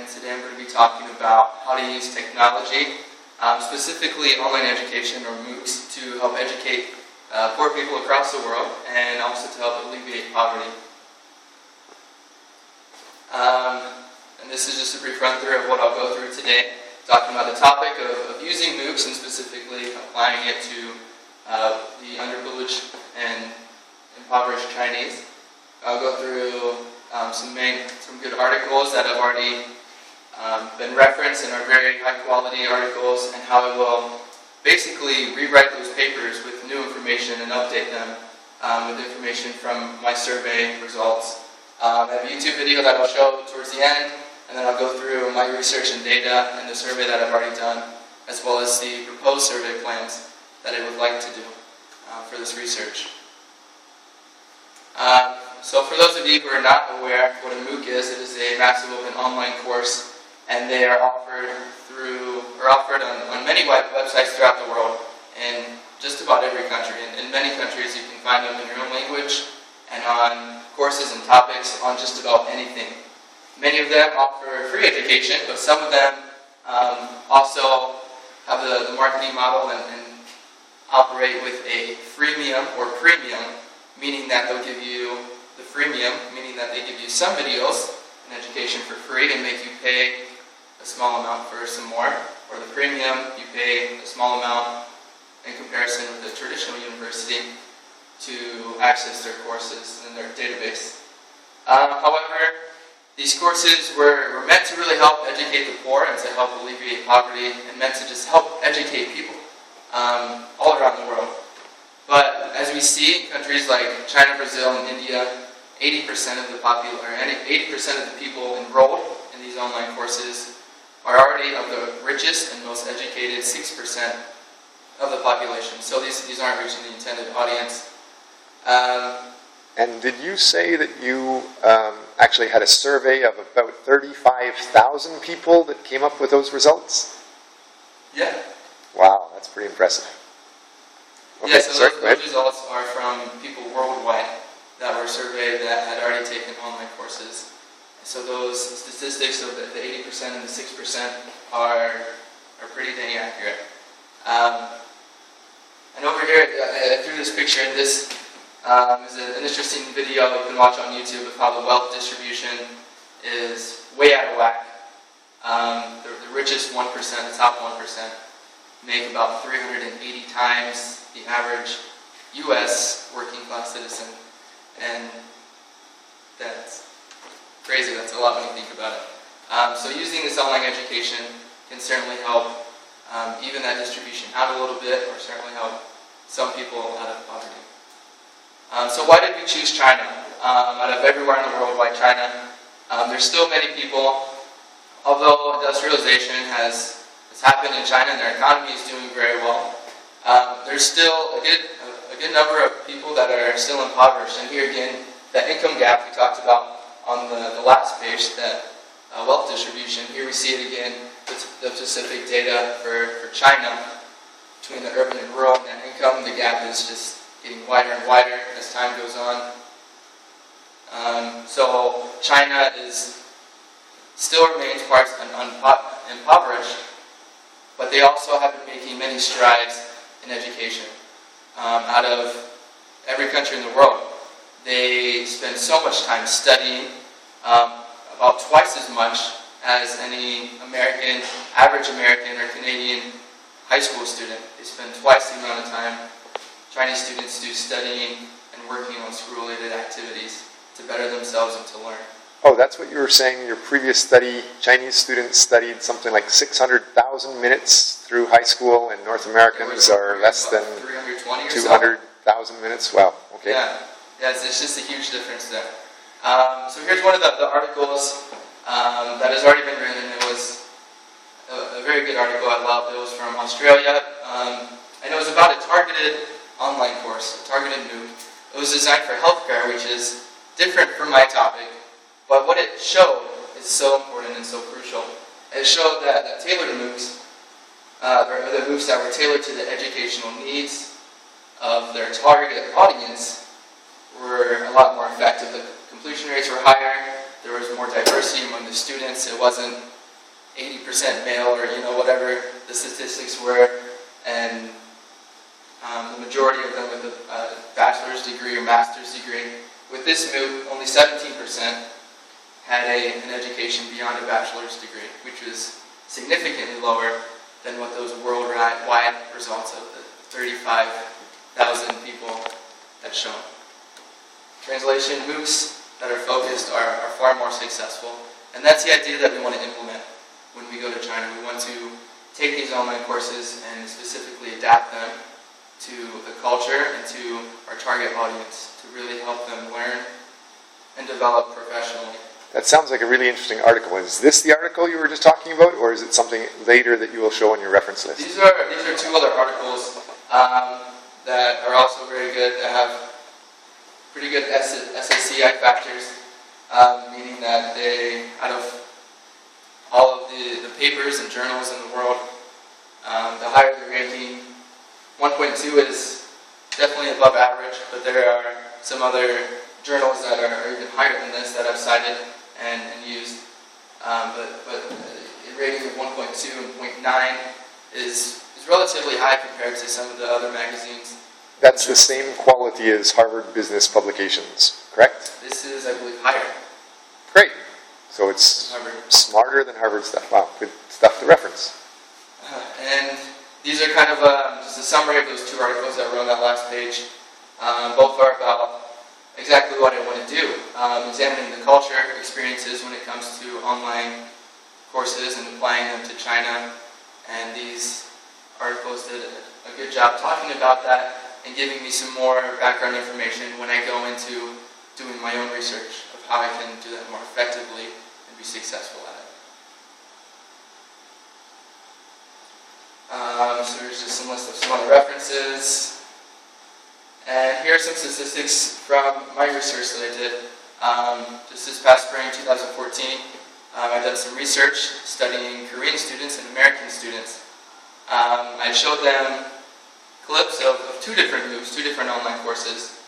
and today I'm going to be talking about how to use technology, specifically online education or MOOCs, to help educate poor people across the world and also to help alleviate poverty. And this is just a brief run-through of what I'll go through today, talking about the topic of using MOOCs and specifically applying it to the underprivileged and impoverished Chinese. I'll go through some good articles that have already been referenced and are very high-quality articles, and how I will basically rewrite those papers with new information and update them with information from my survey results. I have a YouTube video that I'll show towards the end, and then I'll go through my research and data and the survey that I've already done, as well as the proposed survey plans that I would like to do for this research. So for those of you who are not aware what a MOOC is, it is a massive open online course, and they are offered on many websites throughout the world in just about every country. In many countries you can find them in your own language and on courses and topics on just about anything. Many of them offer free education, but some of them also have the marketing model and operate with a freemium or premium, meaning that they'll give you the freemium, meaning that they give you some videos and education for free and make you pay a small amount for some more, or the premium, you pay a small amount in comparison with the traditional university to access their courses and their database. However, these courses were meant to really help educate the poor and to help alleviate poverty, and meant to just help educate people all around the world. But as we see in countries like China, Brazil, and India, 80% of the people enrolled in these online courses are already of the richest and most educated 6% of the population. So these aren't reaching the intended audience. And did you say that you actually had a survey of about 35,000 people that came up with those results? Yeah. Wow, that's pretty impressive. Okay, yeah, so those results are from people worldwide that were surveyed that had already taken online courses. So those statistics of the 80% and the 6% are pretty dang accurate. And over here, I threw this picture, and this is an interesting video you can watch on YouTube of how the wealth distribution is way out of whack. The richest 1%, the top 1%, make about 380 times the average U.S. working class citizen, and that's crazy. That's a lot when you think about it. So using this online education can certainly help even that distribution out a little bit, or certainly help some people out of poverty. So why did we choose China? Out of everywhere in the world, why China? There's still many people, although industrialization has happened in China and their economy is doing very well, there's still a good number of people that are still impoverished. And here again, that income gap we talked about on the last page, that wealth distribution, here we see it again, the specific data for China between the urban and rural net income. The gap is just getting wider and wider as time goes on. So China still remains parts impoverished, but they also have been making many strides in education. Out of every country in the world, they spend so much time studying, about twice as much as any average American or Canadian high school student. They spend twice the amount of time Chinese students do studying and working on school-related activities to better themselves and to learn. Oh, that's what you were saying in your previous study. Chinese students studied something like 600,000 minutes through high school, and North Americans are less than 200,000 minutes. Wow, okay. Yeah, it's just a huge difference there. So here's one of the articles that has already been written. It was a very good article I loved. It was from Australia, and it was about a targeted online course, a targeted MOOC. It was designed for healthcare, which is different from my topic, but what it showed is so important and so crucial. It showed that tailored MOOCs, or the MOOCs that were tailored to the educational needs of their target audience, were a lot more effective. The completion rates were higher, there was more diversity among the students. It wasn't 80% male, or whatever the statistics were, and the majority of them with a bachelor's degree or master's degree. With this MOOC, only 17% had an education beyond a bachelor's degree, which was significantly lower than what those worldwide results of the 35,000 people had shown. Translation MOOCs that are focused are far more successful, and that's the idea that we want to implement when we go to China. We want to take these online courses and specifically adapt them to the culture and to our target audience to really help them learn and develop professionally. That sounds like a really interesting article. Is this the article you were just talking about, or is it something later that you will show on your reference list? These are two other articles that are also very good, that have pretty good SACI factors, meaning that they, out of all of the papers and journals in the world, the higher the ranking. 1.2 is definitely above average, but there are some other journals that are even higher than this that I've cited and used. But a rating of 1.2 and 0.9 is relatively high compared to some of the other magazines. That's the same quality as Harvard Business Publications, correct? This is, I believe, higher. Great. So it's smarter than Harvard stuff. Wow, good stuff to reference. And these are kind of just a summary of those two articles that were on that last page. Both are about exactly what I want to do, examining the culture experiences when it comes to online courses and applying them to China. And these articles did a good job talking about that and giving me some more background information when I go into doing my own research of how I can do that more effectively and be successful at it. So here's just some list of some other references. And here are some statistics from my research that I did. Just this past spring, 2014, I did some research studying Korean students and American students. I showed them clips of two different MOOCs, two different online courses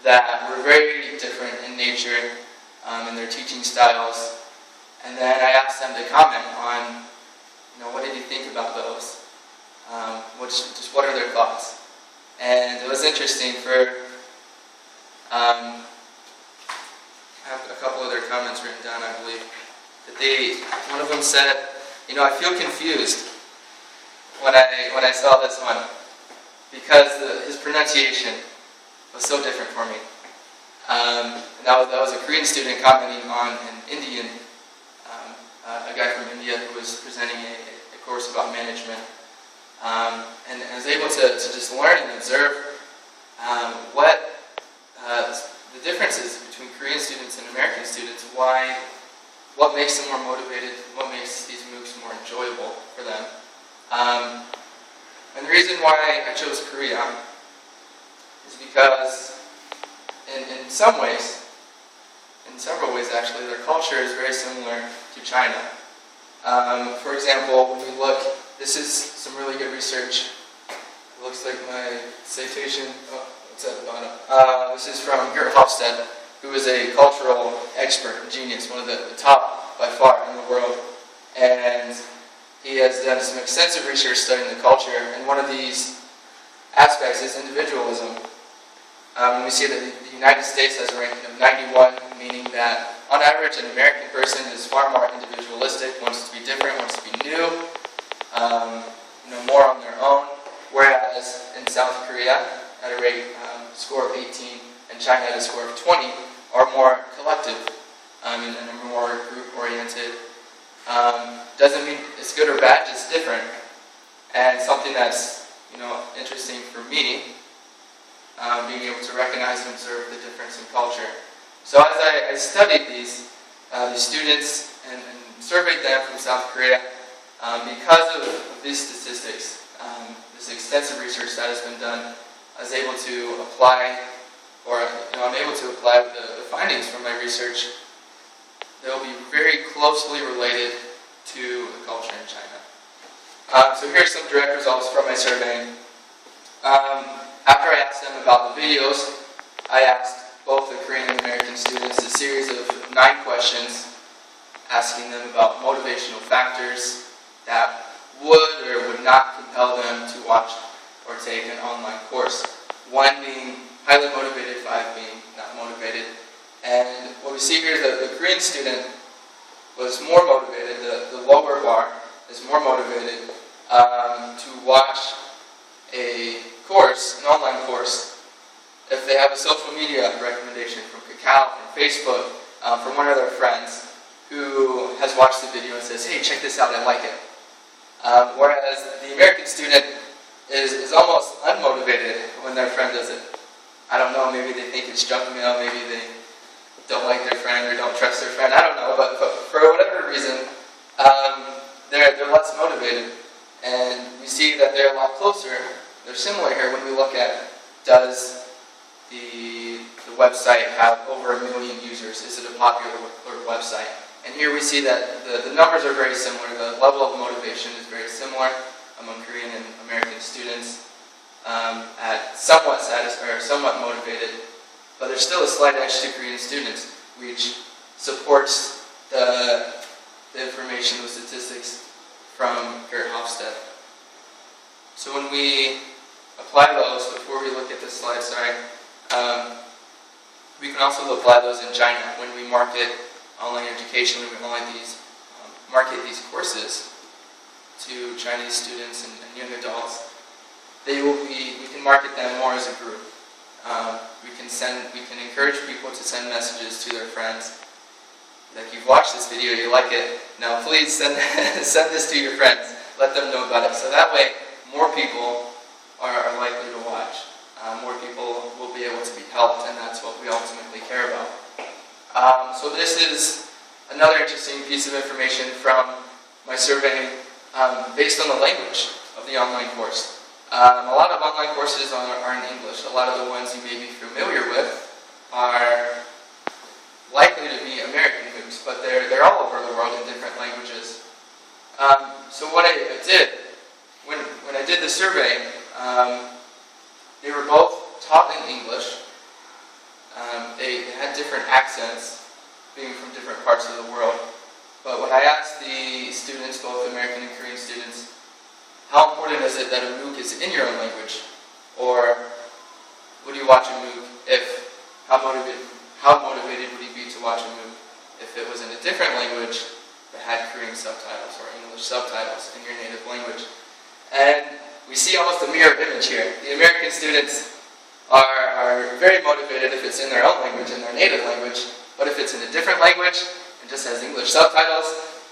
that were very different in nature, in their teaching styles. And then I asked them to comment on, what did you think about those? What are their thoughts? And it was interesting I have a couple of their comments written down, I believe, that one of them said, I feel confused when I saw this one, because his pronunciation was so different for me. And that was a Korean student commenting on an Indian, a guy from India who was presenting a course about management. And I was able to just learn and observe what the differences between Korean students and American students, what makes them more motivated, what makes these MOOCs more enjoyable for them. And the reason why I chose Korea is because in some ways, in several ways actually, their culture is very similar to China. For example, when we look, this is some really good research. It looks like my citation, it's at the bottom. This is from Gert Hofstede, who is a cultural expert, genius, one of the top by far in the world. And he has done some extensive research studying the culture, and one of these aspects is individualism. We see that the United States has a ranking of 91, meaning that on average an American person is far more individualistic, wants to be different, wants to be new, more on their own, whereas in South Korea, at a score of 18, and China at a score of 20, are more collective and are more group-oriented. Doesn't mean it's good or bad, just different. And something that's, interesting for me, being able to recognize and observe the difference in culture. So as I studied these students and surveyed them from South Korea, because of these statistics, this extensive research that has been done, I was able to apply, I'm able to apply the findings from my research. They'll be very closely related to the culture in China. So here are some direct results from my surveying. After I asked them about the videos, I asked both the Korean and American students a series of 9 questions, asking them about motivational factors that would or would not compel them to watch or take an online course. 1 being highly motivated, 5 being not motivated. And what we see here is that the Korean student was more motivated, the lower bar is more motivated to watch a course, an online course, if they have a social media recommendation from Kakao, from Facebook, from one of their friends who has watched the video and says, hey, check this out, I like it. Whereas the American student is almost unmotivated when their friend does it. I don't know, maybe they think it's junk mail, maybe they don't like their friend or don't trust their friend, I don't know, but for whatever reason, they're less motivated. And we see that they're a lot closer, they're similar here when we look at, does the website have over 1 million users? Is it a popular website? And here we see that the numbers are very similar, the level of motivation is very similar among Korean and American students at somewhat motivated, but there's still a slight edge to Korean students, which supports the information, the statistics from Gert Hofstede. So when we apply those, before we look at this slide, we can also apply those in China when we market online education, when we market these courses to Chinese students and young adults. We can market them more as a group. We can encourage people to send messages to their friends. Like, you've watched this video, you like it, now please send this to your friends. Let them know about it. So that way, more people are likely to watch. More people will be able to be helped, and that's what we ultimately care about. So this is another interesting piece of information from my survey based on the language of the online course. A lot of online courses are in English. A lot of the ones you may be familiar with are likely to be American MOOCs, but they're all over the world in different languages. So what I did, when I did the survey, they were both taught in English. They had different accents, being from different parts of the world. But when I asked the students, both American and Korean students, how important is it that a MOOC is in your own language? Or would you watch a MOOC how motivated would you be to watch a MOOC if it was in a different language that had Korean subtitles or English subtitles in your native language? And we see almost a mirror image here. The American students are very motivated if it's in their own language, in their native language, but if it's in a different language and just has English subtitles,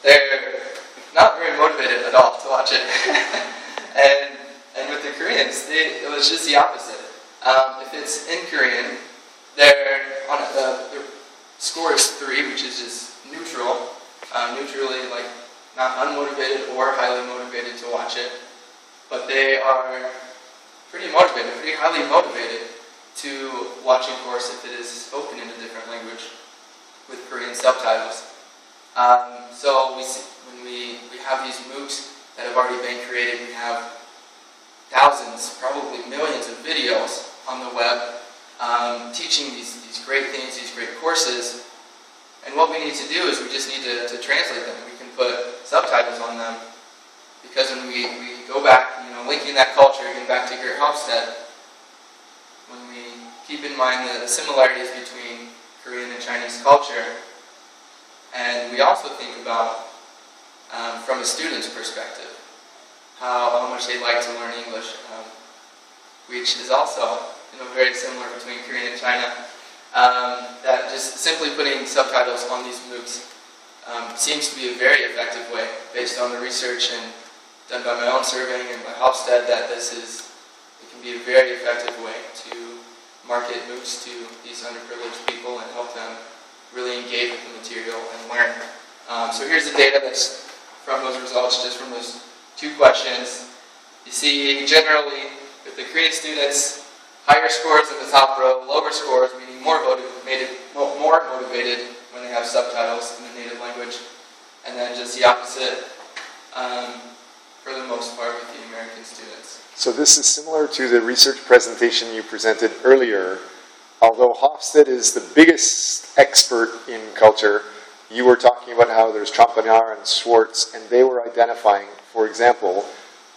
they're not very motivated at all to watch it. and with the Koreans, it was just the opposite. If it's in Korean, their score is 3, which is just neutral, neutrally, like not unmotivated or highly motivated to watch it. But they are pretty motivated, pretty highly motivated to watch a course if it is spoken in a different language with Korean subtitles. So when we have these MOOCs that have already been created, we have thousands, probably millions of videos on the web teaching these great things, these great courses. And what we need to do is we just need to translate them. We can put subtitles on them, because when we go back, linking that culture, again back to Gert Hofstede, when we keep in mind the similarities between Korean and Chinese culture, and we also think about, from a student's perspective, how much they like to learn English, which is also very similar between Korea and China, that just simply putting subtitles on these MOOCs seems to be a very effective way, based on the research and done by my own surveying and by Hofstede, that it can be a very effective way to market MOOCs to these underprivileged people and help them really engage with the material and learn. So here's the data that's from those results, just from those 2 questions. You see, generally, with the Korean students, higher scores in the top row, lower scores, meaning more motivated when they have subtitles in their native language, and then just the opposite for the most part with the American students. So this is similar to the research presentation you presented earlier. Although Hofstede is the biggest expert in culture, you were talking about how there's Champagnat and Schwartz, and they were identifying, for example,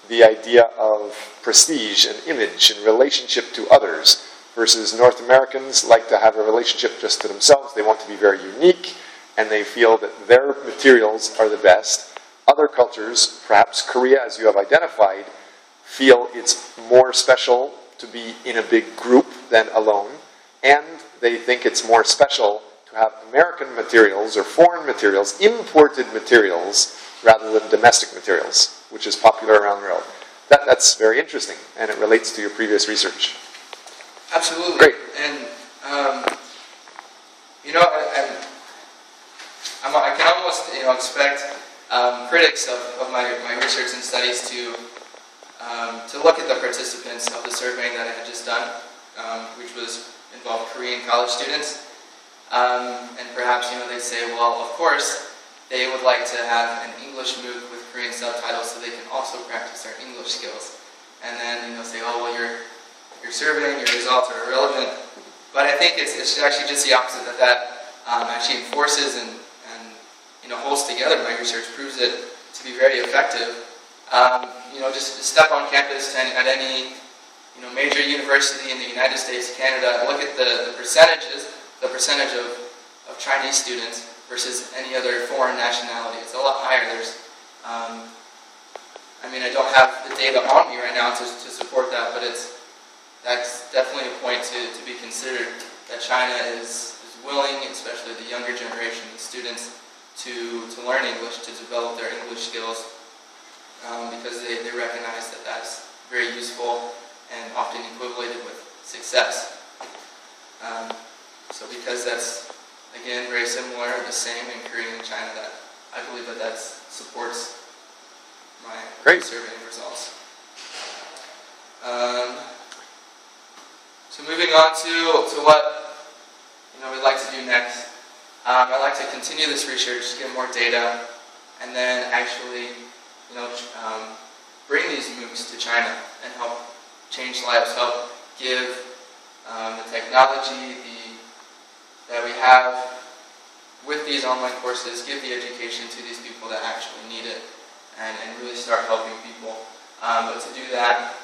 the idea of prestige and image and relationship to others, versus North Americans like to have a relationship just to themselves. They want to be very unique, and they feel that their materials are the best. Other cultures, perhaps Korea, as you have identified, feel it's more special to be in a big group than alone, and they think it's more special to have American materials or foreign materials, imported materials, rather than domestic materials, which is popular around the world. That's very interesting, and it relates to your previous research. Absolutely. Great. And, I can almost, expect critics of my research and studies to look at the participants of the survey that I had just done, which involved Korean college students. And perhaps, they'd say, well, of course, they would like to have an English MOOC with Korean subtitles so they can also practice their English skills. And then, say, oh, well, you're surveying, your results are irrelevant. But I think it's actually just the opposite, that actually enforces and holds together my research, proves it to be very effective. Just step on campus at any major university in the United States, Canada, look at the percentage of Chinese students versus any other foreign nationality. It's a lot higher. I don't have the data on me right now to support that, but that's definitely a point to be considered, that China is willing, especially the younger generation, the students, to learn English, to develop their English skills, because they recognize that that's very useful and often equated with success. So because that's, again, very similar, the same in Korea and China, that I believe that supports my survey results. So moving on to what we'd like to do next. I'd like to continue this research, get more data, and then actually bring these MOOCs to China and help change lives, help give the technology that we have with these online courses, give the education to these people that actually need it, and really start helping people. But to do that,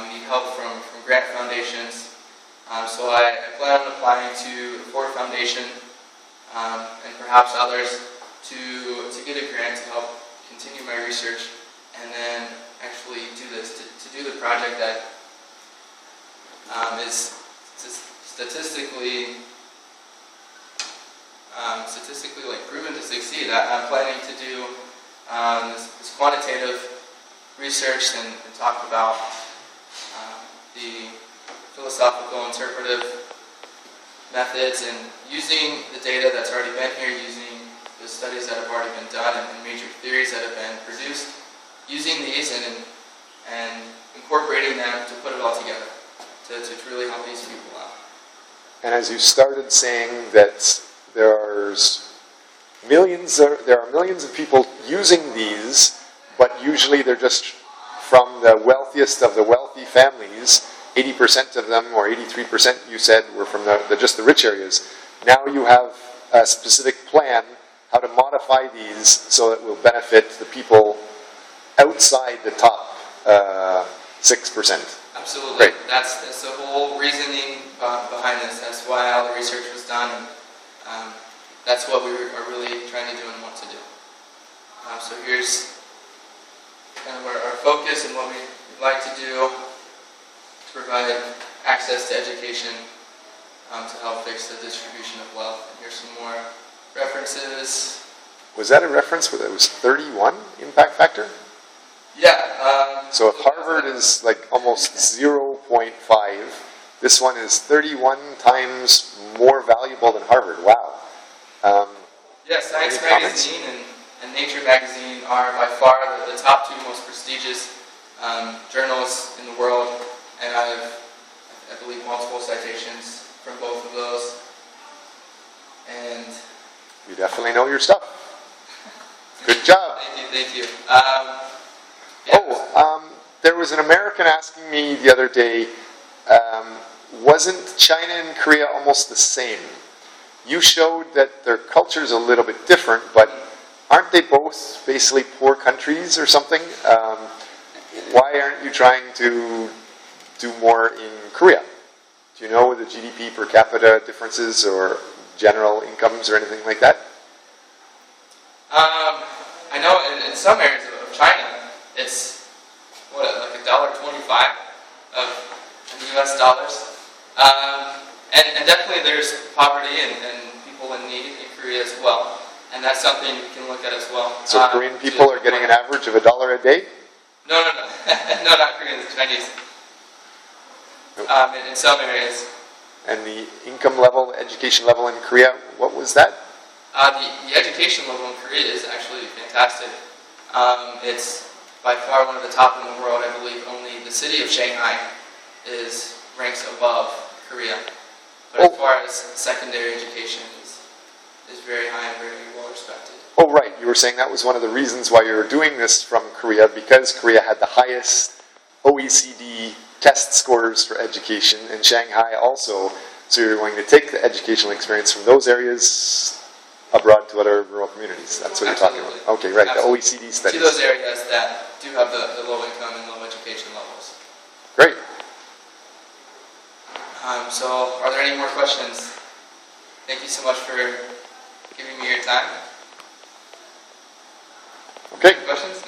we need help from grant foundations. So I plan on applying to the Ford Foundation and perhaps others to get a grant to help continue my research, and then actually do this, to do the project that is statistically proven to succeed. I'm planning to do this quantitative research and talk about the philosophical interpretive methods, and using the data that's already been here, using the studies that have already been done and major theories that have been produced, using these and incorporating them to put it all together to really help these people out. And as you started saying that there are millions of people using these, but usually they're just from the wealthiest of the wealthy families. 80% of them, or 83% you said, were from just the rich areas. Now you have a specific plan how to modify these so that it will benefit the people outside the top 6%. Absolutely. Great. That's the whole reasoning behind this. That's why all the research was done. That's what we are really trying to do and want to do. So here's kind of our focus and what we'd like to do to provide access to education to help fix the distribution of wealth. And here's some more references. Was that a reference where it was 31 impact factor? Yeah. So if Harvard is like almost 0.5, this one is 31 times more valuable than Harvard. Wow. Science Magazine and Nature Magazine are by far the top two most prestigious journals in the world, and I believe, multiple citations from both of those. And you definitely know your stuff. Good job. Thank you. There was an American asking me the other day, wasn't China and Korea almost the same? you showed that their culture is a little bit different, but aren't they both basically poor countries or something? Why aren't you trying to do more in Korea? Do you know the GDP per capita differences or general incomes or anything like that? I know in some areas of China, it's like $1.25 of US dollars. And definitely there's poverty and people in need in Korea as well. And that's something you can look at as well. So Korean people are getting an average of $1 a day? No. No, not Koreans, Chinese. Nope. In some areas. And the income level, education level in Korea, what was that? The education level in Korea is actually fantastic. It's by far one of the top in the world. I believe only the city of Shanghai ranks above Korea. But as far as secondary education is very high and very well respected. Oh, right. You were saying that was one of the reasons why you were doing this from Korea, because Korea had the highest OECD test scores for education, and Shanghai also. So you're going to take the educational experience from those areas abroad to other rural communities. That's what you're talking about. Okay, right. Absolutely. The OECD studies. To those areas that do have the low income and low education levels. Great. So, are there any more questions? Thank you so much for giving me your time. Okay. Questions?